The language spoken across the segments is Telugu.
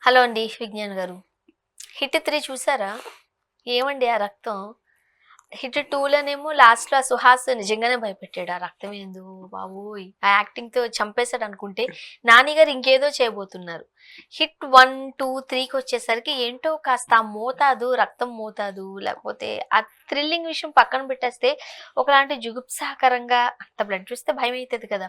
హలో అండి విజ్ఞాన్ గారు. హిట్ 3 చూసారా? ఏమండి ఆ రక్తం? హిట్ 2లోనేమో లాస్ట్‌లో ఆ సుహాస్ నిజంగానే భయపెట్టాడు. ఆ రక్తం ఏందో బాబోయ్! ఆ యాక్టింగ్‌తో చంపేసాడు అనుకుంటే, నాని గారు ఇంకేదో చేయబోతున్నారు. హిట్ 1, 2, 3కొచ్చేసరికి ఏంటో కాస్త ఆ మోతాదు, రక్తం మోతాదు లేకపోతే ఆ థ్రిల్లింగ్ విషయం పక్కన పెట్టేస్తే ఒకలాంటి జుగుప్సాకరంగా అంత బ్లడ్ చూస్తే భయమైతది కదా!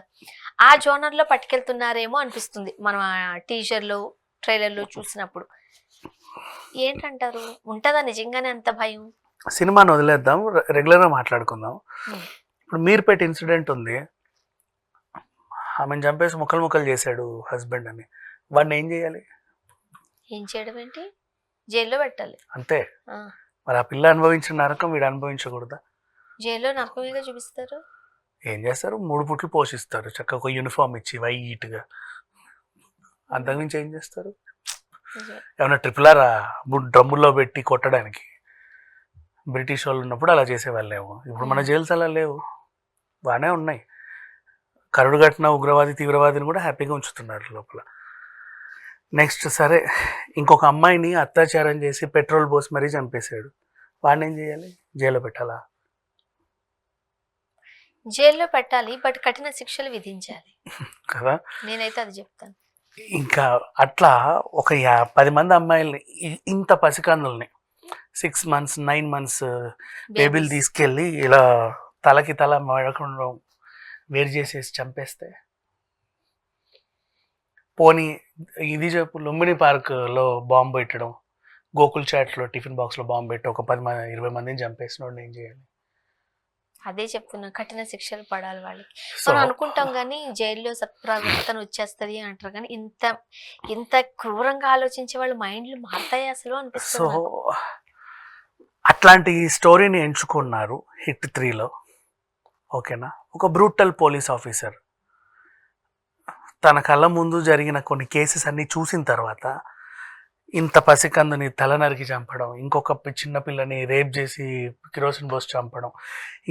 ఆ జోనర్‌లో పట్టుకెళ్తున్నారేమో అనిపిస్తుంది. మనం ఆ టీజర్‌లో, ట్రైలర్‌లో చూసినప్పుడు. ఏంటంటారు? ఉంటదా నిజంగానే అంత భయం? సినిమాని వదిలేద్దాం, రెగ్యులర్గా మాట్లాడుకుందాం. హ్మ్. ఇప్పుడు మీర్పేట ఇన్సిడెంట్ ఉంది, ఆమెను చంపేసి ముక్కలు ముక్కలు చేశాడు హస్బెండ్ అని. వాడిని ఏం చేయాలి? ఏం చేయడం ఏంటి? జైల్‌లో పెట్టాలి. అంతే. ఆ! మరి ఆ పిల్ల అనుభవించిన నరకం వీడు అనుభవించకూడదా? జైల్‌లో నరకమేగా చూపిస్తారు. ఏం చేస్తారు? 3 పుట్లు పోషిస్తారు చక్కగా, ఒక యూనిఫామ్ ఇచ్చి వైట్గా. హ్మ్. అంతకుమించి ఏం చేస్తారు? నిజమే. ఏమన్నా ట్రిపులారా డ్రమ్ముల్లో పెట్టి కొట్టడానికి? బ్రిటిష్ వాళ్ళు ఉన్నప్పుడు అలా చేసేవాళ్ళేమో. ఇప్పుడు మన హ్మ్. జైల్స్ అలా లేవు, బాగానే ఉన్నాయి. కరుడు కట్టిన ఉగ్రవాది తీవ్రవాదిని కూడా హ్యాపీగా ఉంచుతున్నారు లోపల. నెక్స్ట్ సరే, ఇంకొక అమ్మాయిని అత్యాచారం చేసి పెట్రోల్ పోసి మరీ చంపేశాడు. వాడిని ఏం చేయాలి? జైల్లో పెట్టాలా? జైల్‌లో పెట్టాలి. బట్ కఠిన శిక్షలు విధించాలి. కదా. నేనైతే అది చెప్తాను. ఇంకా అట్లా ఒక 10 మంది అమ్మాయిల్ని, ఇంత పసికందుల్ని 6 months 9 months బేబీలు బేబీస్. తీసుకెళ్ళి ఇలా తలకి తల మెడకుండా వేరు చేసేసి చంపేస్తే, పోనీ ఇది చెప్పు, లుంబిని పార్క్లో బాంబు పెట్టడం, గోకుల్ చాట్లో టిఫిన్ బాక్స్లో బాంబు పెట్టి ఒక 20 మందిని చంపేసినోడిని ఏం చేయాలి? అదే చెప్తున్నా. కఠిన శిక్షలు పడాలి వాళ్ళకి. సో మనం అనుకుంటాం గానీ జైల్‌లో సత్ప్రవర్తన వచ్చేస్తది అంటారు గానీ ఇంత ఇంత క్రూరంగా ఆలోచించే వాళ్ళ మైండ్‌లు మారతాయా అసలు సో అనిపిస్తది నాకు. అట్లాంటి స్టోరీని ఎంచుకున్నారు హిట్ 3లో. ఓకేనా. ఒక బ్రూటల్ పోలీస్ ఆఫీసర్ తన కళ్ళ ముందు జరిగిన కొన్ని కేసెస్ అన్ని చూసిన తర్వాత, ఇంత పసికందుని తల నరికి చంపడం, ఇంకొక చిన్న పిల్లని రేప్ చేసి కిరోసిన్ పోసి చంపడం,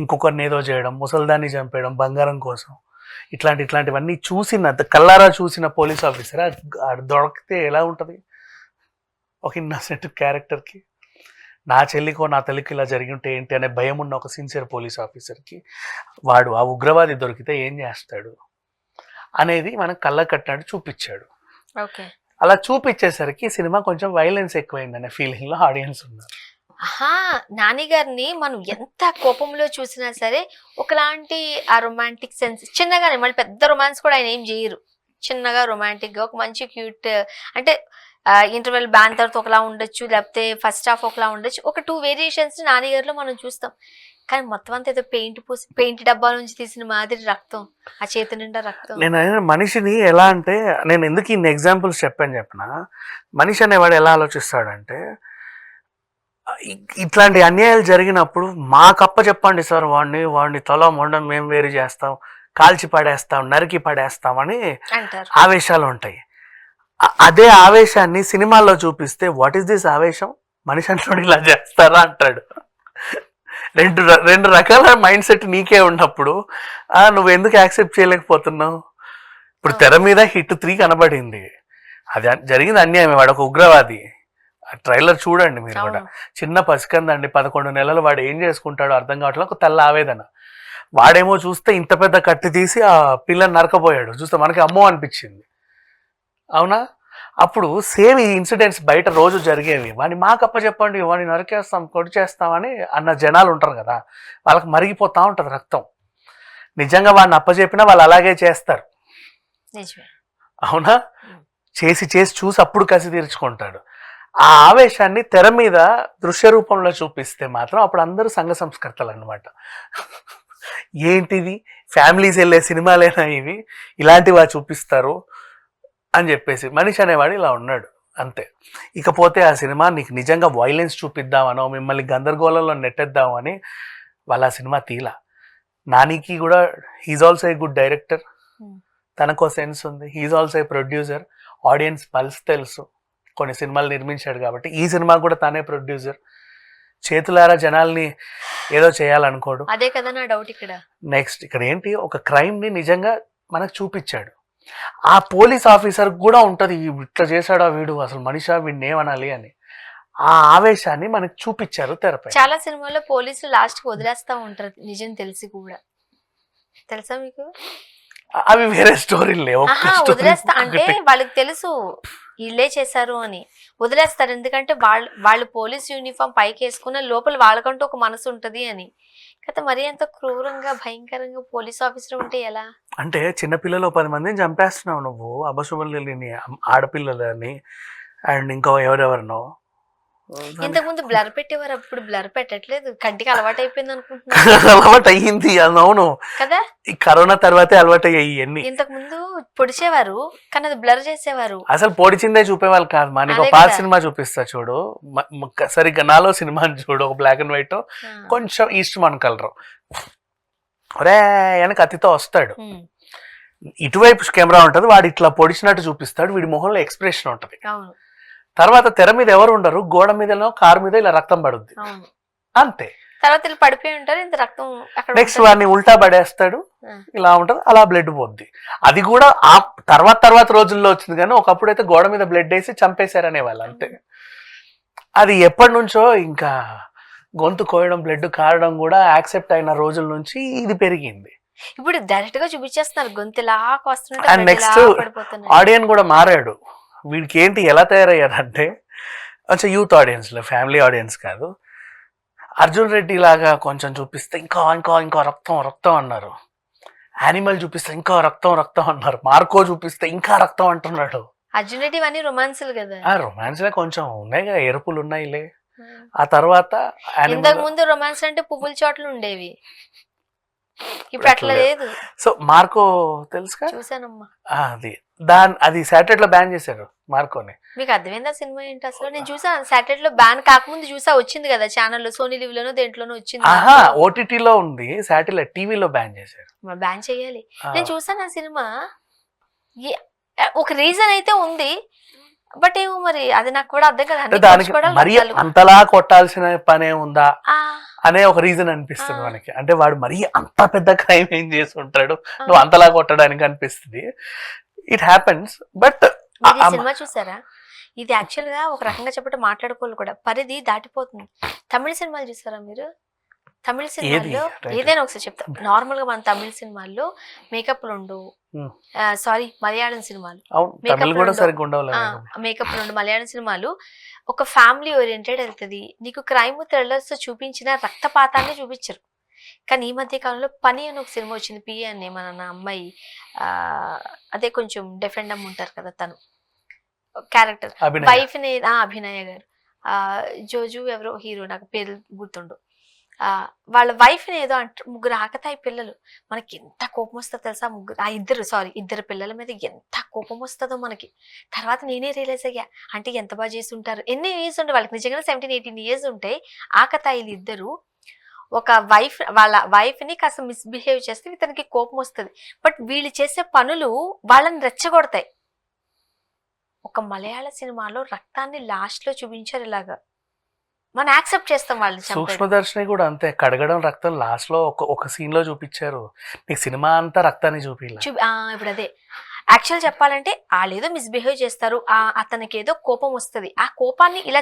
ఇంకొకరిని ఏదో చేయడం, ముసల్దాన్ని చంపేయడం బంగారం కోసం, ఇట్లాంటివన్నీ చూసిన కల్లారా చూసిన పోలీస్ ఆఫీసర్ అది దొరికితే ఎలా ఉంటుంది ఒక ఇన్నసెంట్ క్యారెక్టర్కి? నా చెల్లికో నా తల్లికి ఇలా జరిగి ఉంటే ఏంటి అనే భయం ఉన్న ఒక సిన్సియర్ పోలీస్ ఆఫీసర్కి వాడు ఆ ఉగ్రవాది దొరికితే ఏం చేస్తాడు అనేది మనకు కళ్ళ కట్టినట్టు చూపించాడు. ఓకే. అలా చూపించేసరికి సినిమా కొంచెం వైలెన్స్ ఎక్కువైందనే ఫీలింగ్లో ఆడియన్స్ ఉన్నారు. ఆహా! 'నాని' గారిని మనం ఎంత కోపంలో చూసినా సరే, ఒకలాంటి ఆ రొమాంటిక్ సెన్స్ చిన్నగానే మళ్ళీ పెద్ద రొమాన్స్ కూడా ఆయన ఏం జేయరు. చిన్నగా రొమాంటిక్‌గా ఒక మంచి క్యూట్ అంటే ఇంటర్వెల్ బ్యాన్ తర్వాత ఒకలా ఉండొచ్చు. లేకపోతే ఫస్ట్ హాఫ్ ఒకలా ఉండొచ్చు. ఒక 2 వేరియేషన్స్ 'నాని' గారిలో మనం చూస్తాం. కానీ మొత్తం అంతా ఏదో పెయింట్ పూసి పెయింట్ డబ్బా నుంచి తీసిన మాదిరి రక్తం. ఆ చేతి నిండా రక్తం. నేను మనిషిని ఎలా అంటే, నేను ఎందుకు ఇన్ని ఎగ్జాంపుల్స్ చెప్పనా, మనిషి అనేవాడు ఎలా ఆలోచిస్తాడంటే, ఇట్లాంటి అన్యాయాలు జరిగినప్పుడు మాకప్ప చెప్పండి సార్, వాడిని తల మొండం మేము వేరు చేస్తాం, కాల్చి పడేస్తాం, నరికి పడేస్తాం అని అంటారు. ఆవేశాలు ఉంటాయి. అదే ఆవేశాన్ని సినిమాల్లో చూపిస్తే, వాట్ ఈస్ దిస్ ఆవేశం, మనిషి అంటాడు ఇలా చేస్తారా అంటాడు. రెండు రకాల మైండ్ సెట్ నీకే ఉన్నప్పుడు నువ్వు ఎందుకు యాక్సెప్ట్ చేయలేకపోతున్నావు? ఇప్పుడు తెర మీద హిట్ 3 కనబడింది, అది జరిగింది అన్యాయమే, వాడు ఒక ఉగ్రవాది. ఆ ట్రైలర్ చూడండి మీరు కూడా. అవును. చిన్న పసికందండి, 11 నెలలు, వాడు ఏం చేసుకుంటాడో అర్థం కావట్లేదు. ఒక తెల్ల ఆవేదన. వాడేమో చూస్తే ఇంత పెద్ద కత్తి తీసి ఆ పిల్లని నరకపోయాడు, చూస్తే మనకి అమ్మో అనిపించింది. అవునా? అప్పుడు సేమ్ ఈ ఇన్సిడెంట్స్ బయట రోజు జరిగేవి, వాడిని మాకప్ప చెప్పండి, వాడిని నరికేస్తాం కొడి చేస్తామని అన్న జనాలు ఉంటారు కదా, వాళ్ళకి మరిగిపోతూ ఉంటుంది రక్తం. నిజంగా వాడిని అప్పచెప్పినా వాళ్ళు అలాగే చేస్తారు. నిజమే. అవునా? చేసి చూసి అప్పుడు కసి తీర్చుకుంటాడు. ఆ ఆవేశాన్ని తెర మీద దృశ్య రూపంలో చూపిస్తే మాత్రం అప్పుడు అందరూ సంఘ సంస్కర్తలు అనమాట. ఏంటిది, ఫ్యామిలీస్ వెళ్ళే సినిమాలేనా ఇవి, ఇలాంటివా చూపిస్తారు అని చెప్పేసి మనిషి అనేవాడు ఇలా ఉన్నాడు అంతే. ఇకపోతే ఆ సినిమా నీకు నిజంగా వైలెన్స్ చూపిద్దామనో మిమ్మల్ని గందరగోళంలో నెట్టేద్దామని వాళ్ళ ఆ సినిమా తీలా. నానికి కూడా he's also a good director, తనకో సెన్స్ ఉంది. He's also a producer, audience pulse తెలుసు, కొన్ని సినిమాలు నిర్మించాడు కాబట్టి. ఈ సినిమా కూడా తానే ప్రొడ్యూసర్, చేతులారా జనాల్ని ఏదో చేయాలనుకోడు. అదే కదా నా డౌట్ ఇక్కడ. నెక్స్ట్ ఇక్కడ ఏంటి, ఒక క్రైమ్ని నిజంగా మనకు చూపించాడు. ఆ పోలీస్ ఆఫీసర్ కూడా ఉంటది ఇట్లా చేశాడా వీడు, అసలు మనిషా, వీడిని ఏమనాలి అని. ఆ ఆవేశాన్ని మనకి చూపించారు తెరపై. చాలా సినిమాల్లో పోలీసులు లాస్ట్ కి వదిలేస్తా ఉంటారు నిజం తెలిసి కూడా, తెలుసా మీకు? అవి వేరే స్టోరీలే. వదిలేస్తా అంటే వాళ్ళకి తెలుసు వీళ్ళే చేశారు అని వదిలేస్తారు, ఎందుకంటే వాళ్ళు పోలీస్ యూనిఫామ్ పైకి వేసుకున్న లోపల వాళ్ళకంటూ ఒక మనసు ఉంటది అని. కదా మరి అంత క్రూరంగా భయంకరంగా పోలీస్ ఆఫీసర్ ఉంటే ఎలా? అంటే చిన్నపిల్లలు 10 మందిని చంపేస్తున్నావు నువ్వు, అబశుభలేని ఆడపిల్లలని అండ్ ఇంకో ఎవరెవరినో. ఇంతకుముందు బ్లర్ పెట్టేవారు, అప్పుడు బ్లర్ పెట్టట్లేదు, కంటికి అలవాటు అయిపోయింది అనుకుంటున్నా. అలవాటు అయ్యింది, అవును కదా, ఈ కరోనా తర్వాతే అలవాటు అయ్యాయి ఇవన్నీ. ఇంతకు ముందు పొడిచేవారు కానీ అది బ్లర్ చేసేవారు. అసలు పొడిచిందే చూపేవాళ్ళు కాదు. మనకి ఒక పాత సినిమా చూపిస్తా చూడు, సరిగ్గా నాలో సినిమా చూడు, ఒక బ్లాక్ అండ్ వైట్ కొంచెం ఈస్ట్ మన కలర్, ఒరే అని కత్తితో వస్తాడు, ఇటువైపు కెమెరా ఉంటది, వాడు ఇట్లా పొడిచినట్టు చూపిస్తాడు, వీడి మొహంలో ఎక్స్ప్రెషన్ ఉంటది. తర్వాత తెర మీద ఎవరు ఉండరు, గోడ మీదనో కారు మీద ఇలా రక్తం పడుద్ది, అంతే. తర్వాత వీళ్ళు పడిపోయి ఉంటారు, ఇంత రక్తం. నెక్స్ట్ వాడిని ఉల్టా పడేస్తాడు, ఇలా ఉంటది, అలా బ్లడ్ పోద్ది. అది కూడా ఆ తర్వాత రోజుల్లో వచ్చింది, కానీ ఒకప్పుడు అయితే గోడ మీద బ్లడ్ వేసి చంపేశారనే వాళ్ళు, అంతే. అది ఎప్పటి నుంచో ఇంకా గొంతు కోయడం, బ్లడ్ కారడం కూడా యాక్సెప్ట్ అయిన రోజుల నుంచి ఇది పెరిగింది. ఇప్పుడు డైరెక్ట్ గా చూపించేస్తున్నారు, గొంతులా అండ్ నెక్స్ట్ ఆడియన్స్ కూడా మారాడు. వీడికి ఏంటి ఎలా తయారయ్యారంటే కొంచెం యూత్ ఆడియన్స్, ఫ్యామిలీ ఆడియన్స్ కాదు. అర్జున్ రెడ్డి లాగా కొంచెం చూపిస్తే ఇంకా ఇంకా ఇంకా రక్తం రక్తం అన్నారు, యానిమల్ చూపిస్తే ఇంకా రక్తం రక్తం అన్నారు, మార్కో చూపిస్తే ఇంకా రక్తం అంటున్నాడు. అర్జున్ రెడ్డి ఇవన్నీ రొమాన్సులు కదా, ఆ రొమాన్స్ లే కొంచెం ఉన్నాయి కదా, ఎరుపులు ఉన్నాయిలే. ఆ తర్వాత ఇంతకు ముందు రొమాన్స్ అంటే పువ్వుల చోట్లు ఉండేవి, ఇప్పుడు అట్లా లేదు. సో మార్కో తెలుసుగా, చూసానమ్మా. అది సాటిలైట్ లో బ్యాన్ చేశారు మార్కోని. మీకు అర్థమైందా సినిమా ఏంటి అసలు? నేను చూసాను సాటిలైట్ లో, బ్యాన్ కాకముందు చూసా, వచ్చింది కదా ఛానల్లో, సోనీ లివ్ లోనో దేంట్లోనో వచ్చింది. ఓటీటీలో ఉంది, సాటిలైట్ టీవీలో బ్యాన్ చేశారు. బ్యాన్ చేయాలి. నేను చూసాను ఆ సినిమా, ఒక రీజన్ అయితే ఉంది, బట్ ఏమో మరి అది నాకు కూడా అర్థం కదా. దానికి మరి అంతలా కొట్టాల్సిన పనే ఉందా అనే ఒక రీజన్ అనిపిస్తుంది మనకి. అంటే వాడు మరీ అంత పెద్ద క్రైమ్ ఏం చేసి ఉంటాడు, నువ్వు అంతలా కొట్టడానికి అనిపిస్తుంది. It happens. బట్ సినిమా చూసారా, ఇది యాక్చువల్ గా ఒక రకంగా చెప్పట్టు మాట్లాడుకోవాలి కూడా, పరిధి దాటిపోతుంది. తమిళ సినిమాలు చూసారా మీరు? తమిళ సినిమాల్లో ఏదైనా ఒకసారి చెప్తా, నార్మల్ గా మన తమిళ సినిమాల్లో మేకప్లు ఉండవు, సారీ మలయాళం సినిమాలు మేకప్లు ఉండవు. మలయాళం సినిమాలు ఒక ఫ్యామిలీ ఓరియంటెడ్ వెళ్తుంది. నీకు క్రైమ్ థ్రిల్లర్స్ చూపించిన రక్తపాతాన్ని చూపించరు. కానీ ఈ మధ్య కాలంలో పని అని ఒక సినిమా వచ్చింది, పిఏ అని, మన అమ్మాయి అదే కొంచెం డిఫెండమ్ ఉంటారు కదా, తను క్యారెక్టర్ వైఫ్ ని, అభినయ గారు, జోజు ఎవరో హీరో, నాకు పేరు గుర్తుండు. వాళ్ళ వైఫ్ ని ఏదో అంటారు, ముగ్గురు ఆకతాయి పిల్లలు, మనకి ఎంత కోపం వస్తుందో తెలుసా, ఇద్దరు పిల్లల మీద ఎంత కోపం వస్తుందో మనకి. తర్వాత నేనే రియలైజ్ అయ్యా, అంటే ఎంత బాగా చేసి ఉంటారు. ఎన్ని ఇయర్స్ ఉంటే వాళ్ళకి, నిజంగా 17-18 ఇయర్స్ ఉంటే ఆకతాయిలు ఇద్దరు, ఒక వాళ్ళ వైఫ్ ని కాస్త మిస్బిహేవ్ చేస్తే ఇతనికి కోపం వస్తుంది, బట్ వీళ్ళు చేసే పనులు వాళ్ళని రెచ్చగొడతాయి. ఒక మలయాళ సినిమాలో రక్తాన్ని లాస్ట్ లో చూపించారు ఇలాగా, మనం యాక్సెప్ట్ చేస్తాం వాళ్ళని. సూక్ష్మదర్శిని కూడా అంతే, కడగడం రక్తం లాస్ట్ లో ఒక సీన్ లో చూపించారు, నీకు సినిమా అంతా రక్తాన్ని ఇప్పుడు అదే యాక్చువల్ చెప్పాలంటే వాళ్ళు ఏదో మిస్బిహేవ్ చేస్తారు, అతనికి ఏదో కోపం వస్తుంది, ఆ కోపాన్ని ఇలా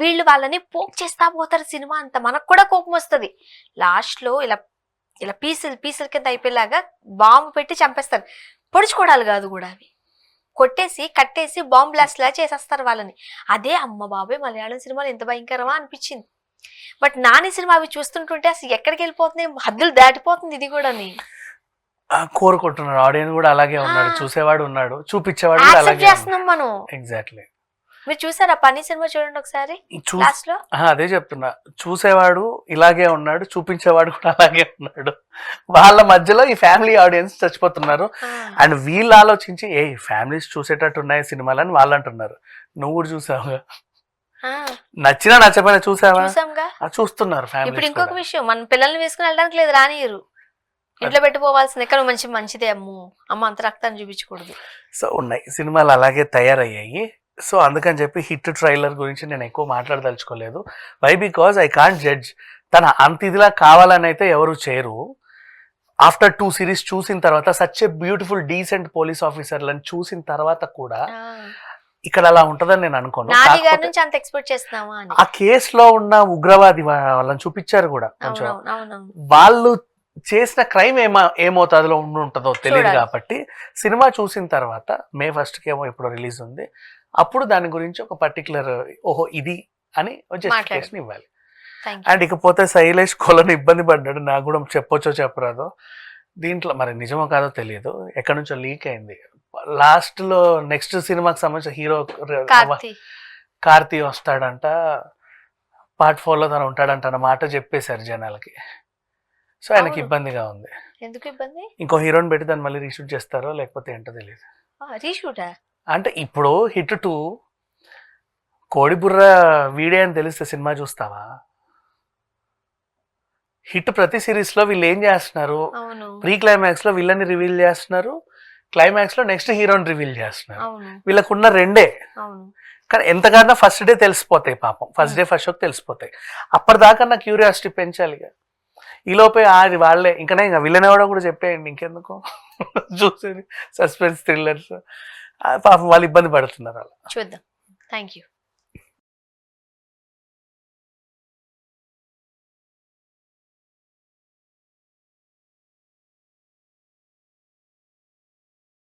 వీళ్ళు వాళ్ళని పోక్ చేస్తా పోతారు సినిమా అంతా, మనకు కూడా కోపం వస్తుంది. లాస్ట్ లో ఇలా ఇలా పీసుల కింద అయిపోయేలాగా బాంబు పెట్టి చంపేస్తారు. పొడుచుకోవడాలు కాదు కూడా, అవి కొట్టేసి కట్టేసి బాంబ్ బ్లాస్ట్ లా చేసేస్తారు వాళ్ళని. అదే అమ్మ బాబాయ్ మలయాళం సినిమాలు ఎంత భయంకరమా అనిపించింది. బట్ నాని సినిమా అవి చూస్తుంటుంటే అసలు ఎక్కడికి వెళ్ళిపోతుంది, హద్దులు దాటిపోతుంది. ఇది కూడా కోరుకుంటున్నారు ఆడియన్స్ కూడా అలాగే ఉన్నాడు, చూసేవాడు ఉన్నాడు, చూపించేవాడు చేస్తున్నాం మనం. ఎగ్జాక్ట్లీ. మీరు చూసారా పని సినిమా? చూడండి ఒకసారి. అదే చెప్తున్నా, చూసేవాడు ఇలాగే ఉన్నాడు, చూపించేవాడు కూడా అలాగే ఉన్నాడు. వాళ్ళ మధ్యలో ఈ ఫ్యామిలీ ఆడియన్స్ చచ్చిపోతున్నారు. అండ్ వీళ్ళు ఆలోచించి ఏ ఫ్యామిలీస్ చూసేటట్టు ఉన్నాయి సినిమాలని వాళ్ళు అంటున్నారు. నువ్వు కూడా చూసావుగా, నచ్చినా నచ్చపోయినా చూసావా? చూస్తున్నారు ఫ్యామిలీ. ఇప్పుడు ఇంకొక విషయం, మన పిల్లల్ని వేసుకుని వెళ్ళడానికి లేదు, రానియరు, ఇంట్లో పెట్టిపోవాల్సింది. ఎక్కడ మంచిదే, అమ్మ అంత రక్తాన్ని చూపించకూడదు. సో ఉన్నాయి సినిమాలు అలాగే తయారయ్యాయి. సో అందుకని చెప్పి హిట్ ట్రైలర్ గురించి నేను ఎక్కువ మాట్లాడదలుచుకోలేదు. Why because I can't judge. తన అంత ఇదిలా కావాలని అయితే ఎవరు చేయరు. ఆఫ్టర్ 2 సిరీస్ చూసిన తర్వాత such a beautiful decent police ఆఫీసర్లను చూసిన తర్వాత కూడా ఇక్కడ అలా ఉంటదని నేను అనుకోను. నాని గారి కాకపోతే నుంచి అంత ఎక్స్పెక్ట్ చేస్తున్నావా అని. ఆ కేసులో ఉన్న ఉగ్రవాది వాళ్ళని చూపించారు కూడా కొంచెం. అవునవును. వాళ్ళు చేసిన క్రైమ్ ఏమవుతుందో ఉంటుందో తెలియదు చూడాలి. కాబట్టి సినిమా చూసిన తర్వాత May 1st ఏమో ఇప్పుడు రిలీజ్ ఉంది, అప్పుడు దాని గురించి ఒక పర్టికులర్ ఓహో ఇది అని జస్టిఫికేషన్ ఇవ్వాలి. Thank you. అండ్ ఇకపోతే శైలేష్ కొలను ఇబ్బంది పడ్డాడు, నాకు కూడా చెప్పొచ్చో చెప్పరాదో. దీంట్లో మరి నిజమో కాదో తెలియదు, ఎక్కడి నుంచో లీక్ అయింది. లాస్ట్ లో నెక్స్ట్ సినిమాకి సంబంధించిన హీరో కార్తీ వస్తాడంట, పార్ట్ 4లో తను ఉంటాడంట అన్న మాట చెప్పేశారు జనాలకి. సో ఆయనకి అవును. ఇబ్బందిగా ఉంది. ఎందుకు ఇబ్బంది? ఇంకో హీరోని పెట్టి దాన్ని మళ్ళీ రీషూట్ చేస్తారో లేకపోతే ఏంటో తెలియదు. రీషూటా? అంటే ఇప్పుడు హిట్ 2 కోడిబుర్ర వీడే అని తెలిస్తే సినిమా చూస్తావా? హిట్ ప్రతి సిరీస్ లో వీళ్ళు ఏం చేస్తున్నారు, అవును ప్రీ క్లైమాక్స్ లో వీళ్ళని రివీల్ చేస్తున్నారు, క్లైమాక్స్ లో నెక్స్ట్ హీరోని రివీల్ చేస్తున్నారు. అవును వీళ్ళకున్న రెండే. అవును. కానీ ఎంతకన్నా ఫస్ట్ డే తెలిసిపోతాయి పాపం, ఫస్ట్ డే ఫస్ట్ షోకి తెలిసిపోతాయి. అప్పటిదాకా నా క్యూరియాసిటీ పెంచాలి. ఈ లోపే అది వాళ్ళే ఇంకా విలన్ ఎవడో కూడా చెప్పేయండి, ఇంకెందుకు చూసేది సస్పెన్స్ థ్రిల్లర్స్. పాపం వాళ్ళు ఇబ్బంది పడుతున్నారు అలా. చూద్దాం. Thank you.